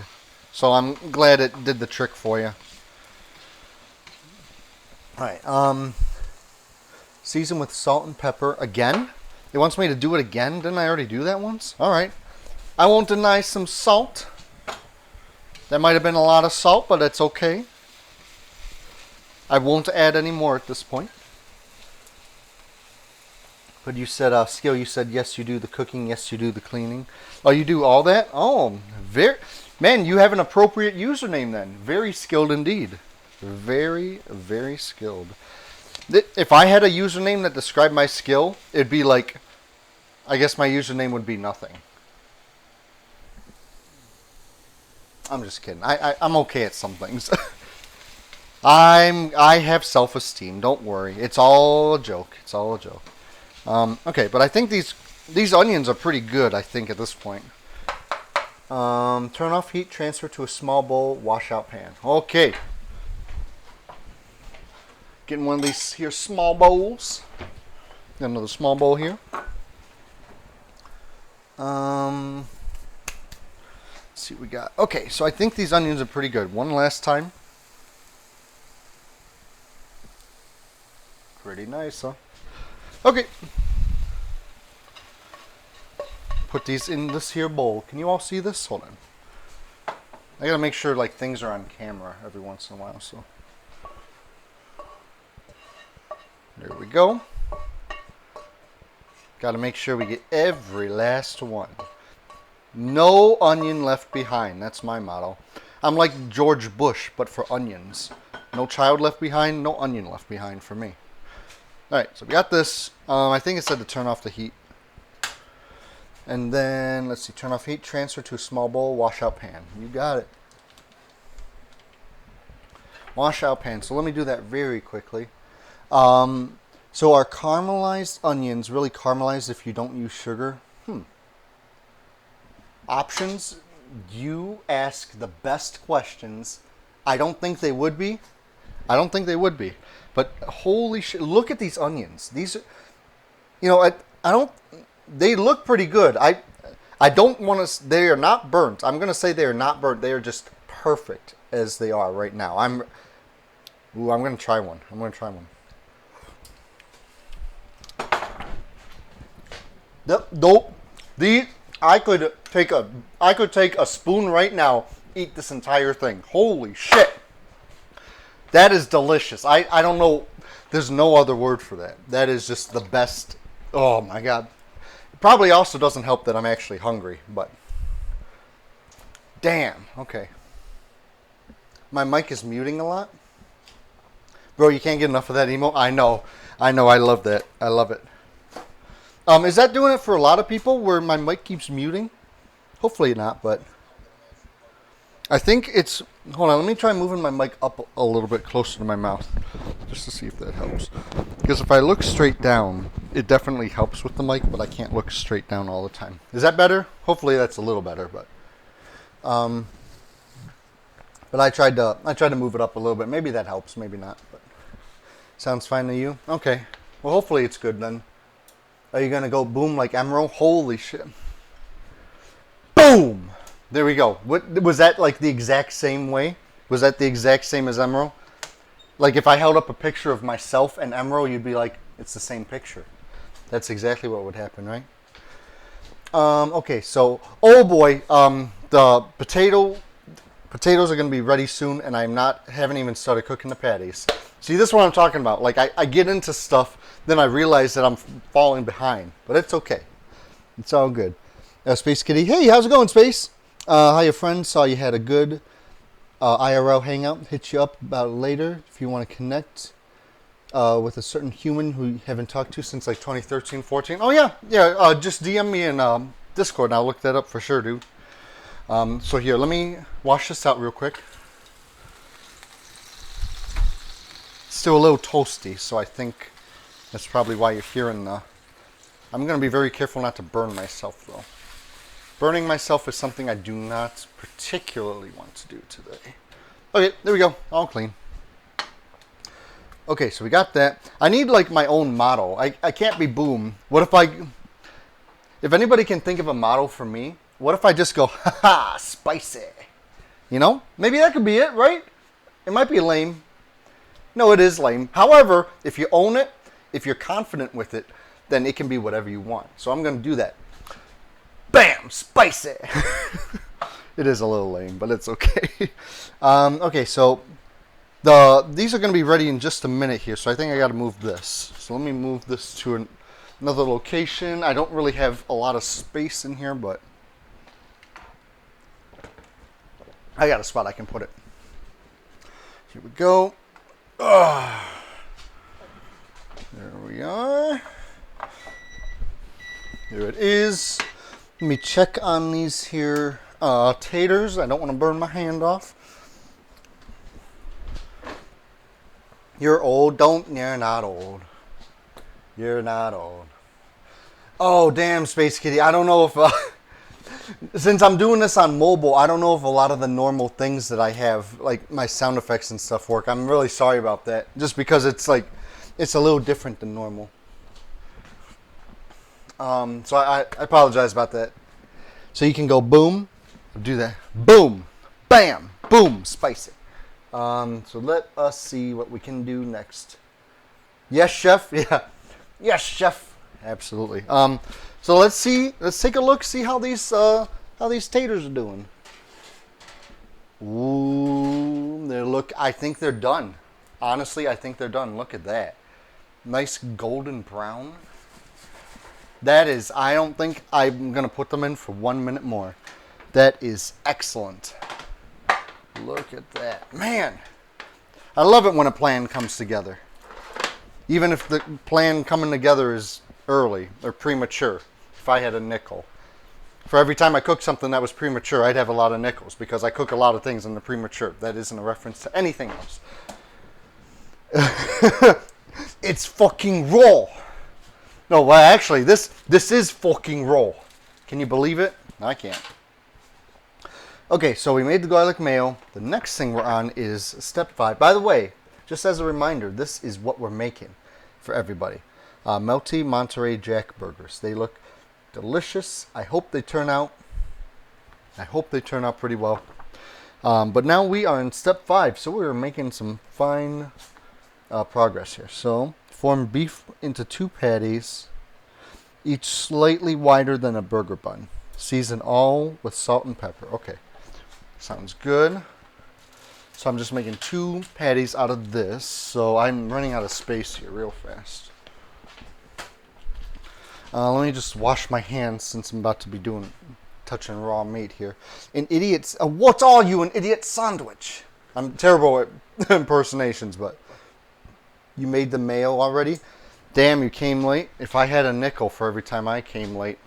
So I'm glad it did the trick for you. Alright, season with salt and pepper again. It wants me to do it again? Didn't I already do that once? Alright. I won't deny some salt. That might have been a lot of salt, but it's okay. I won't add any more at this point. But you said, Skill, you said yes you do the cooking, yes you do the cleaning. Oh, you do all that? Oh, man, you have an appropriate username then. Very skilled indeed. Very, very skilled. If I had a username that described my skill, it'd be like, I guess my username would be nothing. I'm just kidding. I'm okay at some things. I have self-esteem. Don't worry. It's all a joke. It's all a joke. Okay, but I think these onions are pretty good, I think, at this point. Turn off heat, transfer to a small bowl, wash out pan. Okay. Getting one of these here small bowls. Got another small bowl here. Let's see what we got. Okay, so I think these onions are pretty good. One last time. Pretty nice, huh? Okay. Put these in this here bowl. Can you all see this? Hold on. I gotta make sure like things are on camera every once in a while, so. There we go. Gotta make sure we get every last one. No onion left behind. That's my motto. I'm like George Bush, but for onions. No child left behind, no onion left behind for me. Alright, so we got this. I think it said to turn off the heat. And then, let's see, turn off heat, transfer to a small bowl, wash out pan. You got it. Wash out pan. So let me do that very quickly. So are caramelized onions really caramelized if you don't use sugar? Options. You ask the best questions. I don't think they would be. I don't think they would be. But holy shit, look at these onions. These, you know, I don't, they look pretty good. I don't want to, they are not burnt. I'm going to say they are not burnt. They are just perfect as they are right now. I'm going to try one. I'm going to try one. Nope. I could take a spoon right now, eat this entire thing. Holy shit. That is delicious. I don't know. There's no other word for that. That is just the best. Oh my God. It probably also doesn't help that I'm actually hungry, but damn. Okay. My mic is muting a lot. Bro, you can't get enough of that emote. I know. I love that. I love it. Is that doing it for a lot of people where my mic keeps muting? Hopefully not, but I think it's, hold on, let me try moving my mic up a little bit closer to my mouth just to see if that helps. Because if I look straight down, it definitely helps with the mic, but I can't look straight down all the time. Is that better? Hopefully that's a little better, but I tried to move it up a little bit. Maybe that helps, maybe not, but sounds fine to you? Okay. Well, hopefully it's good then. Are you going to go boom like Emerald? Holy shit. Boom! There we go. What was that, like the exact same way? Was that the exact same as Emerald? Like if I held up a picture of myself and Emerald, you'd be like, it's the same picture. That's exactly what would happen, right? Okay, so, oh boy, the potatoes are going to be ready soon, and haven't even started cooking the patties. See, this is what I'm talking about. Like, I get into stuff, then I realize that I'm falling behind. But it's okay. It's all good. Space Kitty, hey, how's it going, Space? Hi, your friend. Saw you had a good IRL hangout. Hit you up about it later if you want to connect with a certain human who you haven't talked to since like 2013, 14. Oh, yeah. Yeah, just DM me in Discord, and I'll look that up for sure, dude. So here, let me wash this out real quick. It's still a little toasty, so I think that's probably why you're hearing the... I'm going to be very careful not to burn myself, though. Burning myself is something I do not particularly want to do today. Okay, there we go. All clean. Okay, so we got that. I need, like, my own motto. I can't be boom. What if anybody can think of a motto for me, what if I just go, ha-ha, spicy? You know? Maybe that could be it, right? It might be lame. No, it is lame. However, if you own it, if you're confident with it, then it can be whatever you want. So I'm going to do that. Bam! Spicy! It is a little lame, but it's okay. Okay, so these are going to be ready in just a minute here, so I think I got to move this. So let me move this to another location. I don't really have a lot of space in here, but I got a spot I can put it. Here we go. There we are. There it is. Let me check on these here taters. I don't want to burn my hand off. You're old. You're not old. You're not old. Oh, damn, Space Kitty. I don't know if... Since I'm doing this on mobile, I don't know if a lot of the normal things that I have, like my sound effects and stuff, work. I'm really sorry about that. Just because it's like, it's a little different than normal. So I apologize about that. So you can go boom, do that, boom, bam, boom, spicy. So let us see what we can do next. Yes, chef. Yeah. Yes, chef. Absolutely. So let's see. Let's take a look. See how these taters are doing. Ooh, they look. I think they're done. Honestly, I think they're done. Look at that. Nice golden brown. That is. I don't think I'm gonna put them in for 1 minute more. That is excellent. Look at that, man. I love it when a plan comes together. Even if the plan coming together is early or premature. If I had a nickel. For every time I cook something that was premature, I'd have a lot of nickels because I cook a lot of things in the premature. That isn't a reference to anything else. It's fucking raw. No, well, actually, this is fucking raw. Can you believe it? No, I can't. Okay, so we made the garlic mayo. The next thing we're on is step 5. By the way, just as a reminder, this is what we're making for everybody. Melty Monterey Jack burgers. They look delicious. I hope they turn out pretty well. But now we are in step 5, so we're making some fine progress here. So form beef into 2 patties, each slightly wider than a burger bun. Season all with salt and pepper. Okay, sounds good. So I'm just making 2 patties out of this. So I'm running out of space here real fast. Let me just wash my hands since I'm about to be touching raw meat here. An idiot's, what are you, an idiot sandwich? I'm terrible at impersonations, but you made the mayo already? Damn, you came late. If I had a nickel for every time I came late.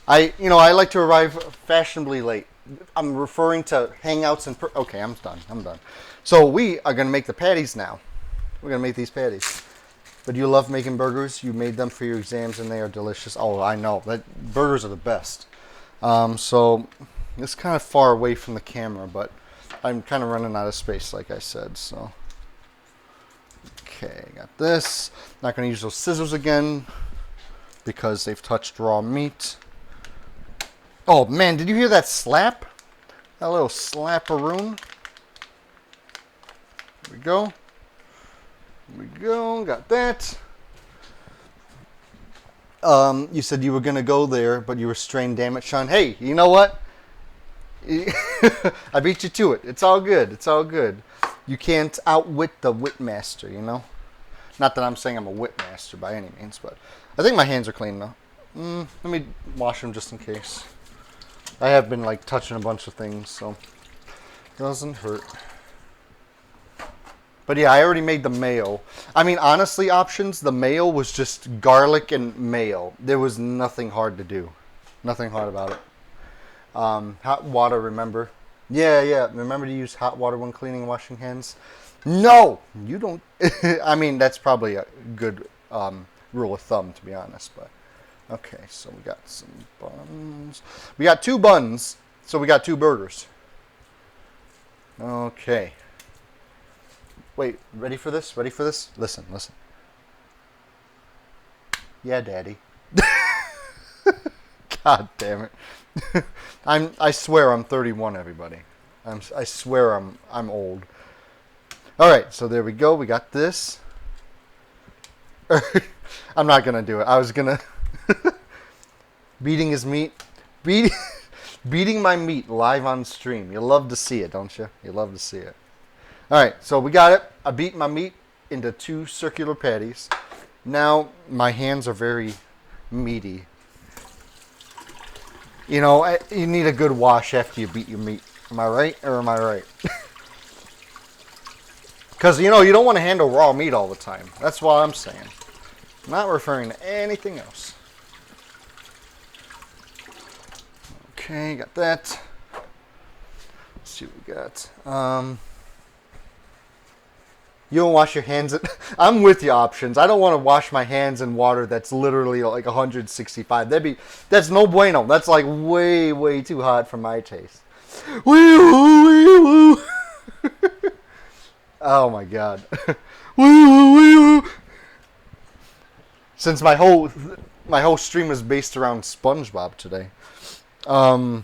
I like to arrive fashionably late. I'm referring to hangouts and... Okay, I'm done. So we are going to make the patties now. We're going to make these patties. But you love making burgers. You made them for your exams and they are delicious. Oh, I know. Burgers are the best. So it's kind of far away from the camera, but I'm kind of running out of space, like I said. So, okay, got this. Not going to use those scissors again because they've touched raw meat. Oh, man, did you hear that slap? That little slapperoon. There we go. Got that. You said you were going to go there, but you were strained. Damn it, Sean. Hey, you know what? I beat you to it. It's all good. You can't outwit the witmaster, you know? Not that I'm saying I'm a witmaster by any means, but I think my hands are clean now. Let me wash them just in case. I have been like touching a bunch of things, so it doesn't hurt. But yeah, I already made the mayo. I mean, honestly, options, the mayo was just garlic and mayo. There was nothing hard to do. Nothing hard about it. Hot water, remember? Yeah. Remember to use hot water when cleaning and washing hands? No! You don't. I mean, that's probably a good rule of thumb, to be honest. But okay, so we got some buns. We got 2 buns, so we got 2 burgers. Okay. Wait, ready for this? Listen. Yeah, Daddy. God damn it. I swear I'm 31, everybody. I swear I'm old. All right, so there we go. We got this. I'm not gonna do it. I was gonna beating his meat, beating my meat live on stream. You love to see it, don't you? You love to see it. All right, so we got it. I beat my meat into 2 circular patties. Now my hands are very meaty. You know, you need a good wash after you beat your meat. Am I right or am I right? Because, you know, you don't want to handle raw meat all the time. That's what I'm saying. I'm not referring to anything else. Okay, got that. Let's see what we got. You don't wash your hands. I'm with you, options. I don't want to wash my hands in water that's literally like 165. That's no bueno. That's like way, way too hot for my taste. Wee woo, wee woo. Oh my god. Wee woo, wee woo. Since my whole stream is based around SpongeBob today. Alright,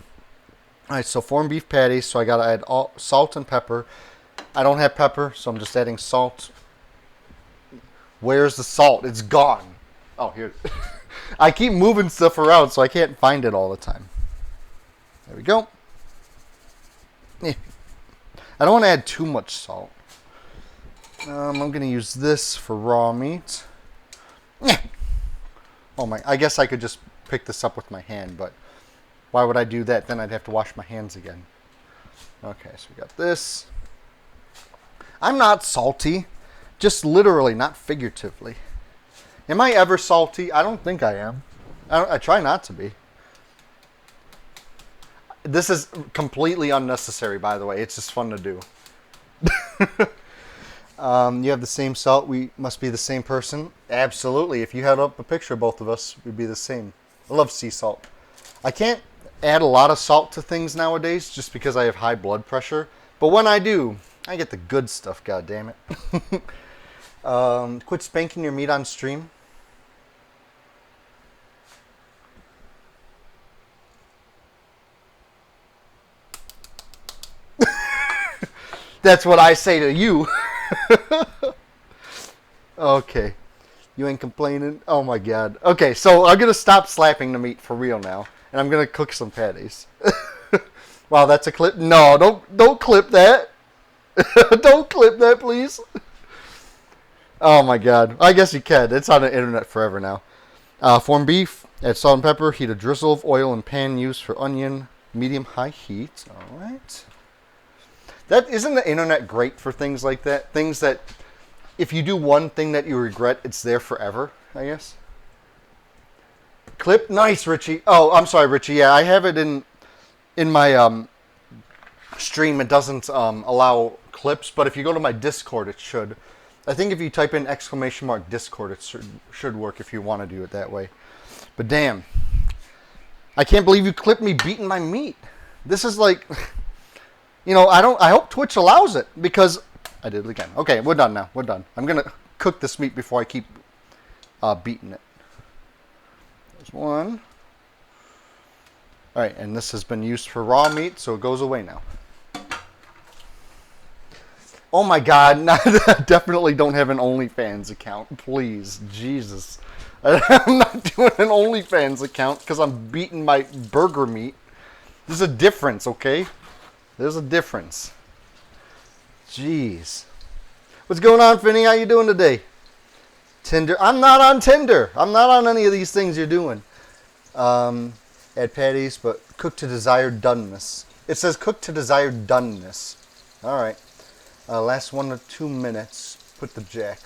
so 4 beef patties, so I gotta add salt and pepper. I don't have pepper, so I'm just adding salt. Where's the salt? It's gone. Oh, here. I keep moving stuff around, so I can't find it all the time. There we go. I don't want to add too much salt. I'm going to use this for raw meat. Oh my, I guess I could just pick this up with my hand, but why would I do that? Then I'd have to wash my hands again. Okay, so we got this. I'm not salty, just literally, not figuratively. Am I ever salty? I don't think I am. I try not to be. This is completely unnecessary, by the way. It's just fun to do. You have the same salt. We must be the same person. Absolutely. If you had up a picture of both of us, we'd be the same. I love sea salt. I can't add a lot of salt to things nowadays just because I have high blood pressure. But when I do, I get the good stuff, god damn it. Quit spanking your meat on stream. That's what I say to you. Okay. You ain't complaining? Oh my god. Okay, so I'm going to stop slapping the meat for real now. And I'm going to cook some patties. Wow, that's a clip? No, don't clip that. Don't clip that, please. Oh my god. I guess you can. It's on the internet forever now. Form beef. Add salt and pepper. Heat a drizzle of oil in pan used for onion. Medium-high heat. Alright. Isn't the internet great for things like that? Things that, if you do one thing that you regret, it's there forever, I guess. Clip? Nice, Richie. Oh, I'm sorry, Richie. Yeah, I have it in my stream. It doesn't allow clips, but if you go to my Discord, it should. I think if you type in !Discord, it should work if you want to do it that way. But damn. I can't believe you clipped me beating my meat. This is like... You know, I hope Twitch allows it, because I did it again. Okay, we're done now. We're done. I'm going to cook this meat before I keep beating it. There's one. All right, and this has been used for raw meat, so it goes away now. Oh my god, I definitely don't have an OnlyFans account. Please, Jesus. I'm not doing an OnlyFans account because I'm beating my burger meat. There's a difference, okay? There's a difference. Jeez. What's going on, Finny? How you doing today? Tinder. I'm not on Tinder. I'm not on any of these things you're doing. Add patties, but cook to desired doneness. It says cook to desired doneness. All right. Last 1 to 2 minutes. Put the jack.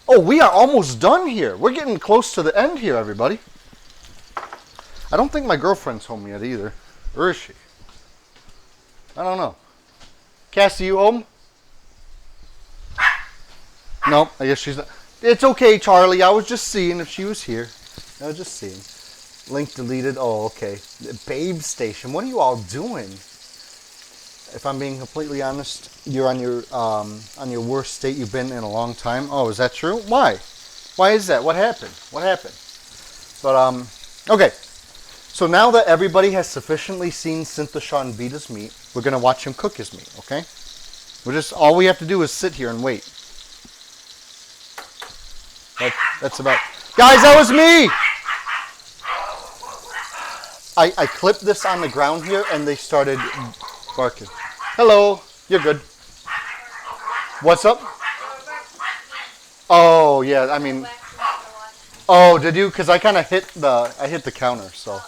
Oh, we are almost done here. We're getting close to the end here, everybody. I don't think my girlfriend's home yet either. Or is she? I don't know. Cassie, you home? No, I guess she's not. It's okay, Charlie. I was just seeing if she was here. I was just seeing. Link deleted. Oh, okay. Babe Station. What are you all doing? If I'm being completely honest, you're on your worst state you've been in a long time. Oh, is that true? Why? Why is that? What happened? What happened? But okay. So now that everybody has sufficiently seen Syntheshawn beat his meat, we're gonna watch him cook his meat. Okay? All we have to do is sit here and wait. That's about. Guys, that was me. I clipped this on the ground here, and they started barking. Hello, you're good. What's up? Oh yeah, I mean. Oh, did you? Because I kind of hit the counter, so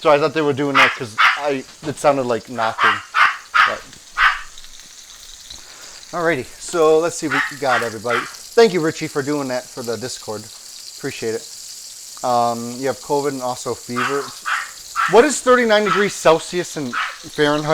I thought they were doing that because it sounded like knocking. But. Alrighty, so let's see what we got, everybody. Thank you, Richie, for doing that for the Discord. Appreciate it. You have COVID and also fever. What is 39 degrees Celsius in Fahrenheit?